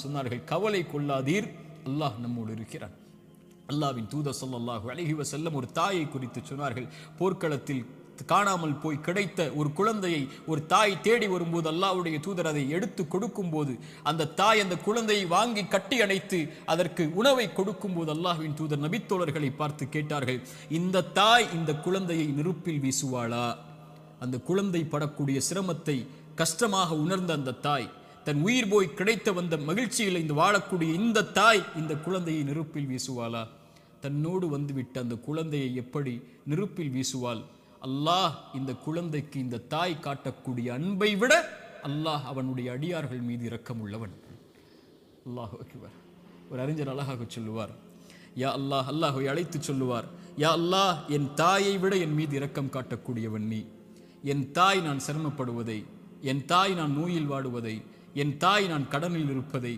சொன்னார்கள், கவலை கொள்ளாதீர், அல்லாஹ் நம்மோடு இருக்கிறான். அல்லாஹ்வின் தூதர் ஸல்லல்லாஹு அலைஹி வஸல்லம் ஒரு தாயை குறித்து சொன்னார்கள். போர்க்களத்தில் காணாமல் போய் கிடைத்த ஒரு குழந்தையை ஒரு தாய் தேடி வரும்போது அல்லாஹ்வுடைய தூதர் அதை எடுத்து கொடுக்கும்போது அந்த தாய் அந்த குழந்தையை வாங்கி கட்டி அணைத்து அதற்கு உணவை கொடுக்கும்போது அல்லாஹ்வின் தூதர் நபித்தோழர்களை பார்த்து கேட்டார்கள், இந்த தாய் இந்த குழந்தையை நெருப்பில் வீசுவாளா? அந்த குழந்தை படக்கூடிய சிரமத்தை கஷ்டமாக உணர்ந்த அந்த தாய், தன் உயிர் போய் கிடைத்த வந்த மகிழ்ச்சியில் இந்த வாழக்கூடிய இந்த தாய் இந்த குழந்தையை நெருப்பில் வீசுவாளா? தன்னோடு வந்துவிட்ட அந்த குழந்தையை எப்படி நெருப்பில் வீசுவாள்? அல்லாஹ் இந்த குழந்தைக்கு இந்த தாய் காட்டக்கூடிய அன்பை விட அல்லாஹ் அவனுடைய அடியார்கள் மீது இரக்கம் உள்ளவன். அல்லாஹு அக்பர். ஒரு அறிஞர் அழகாக சொல்லுவார், யா அல்லாஹ், அல்லாஹை அழைத்து சொல்லுவார், யா அல்லாஹ், என் தாயை விட என் மீது இரக்கம் காட்டக்கூடியவன் நீ. என் தாய் நான் சிரமப்படுவதை, என் தாய் நான் நோயில் வாடுவதை, என் தாய் நான் கடனில் இருப்பதை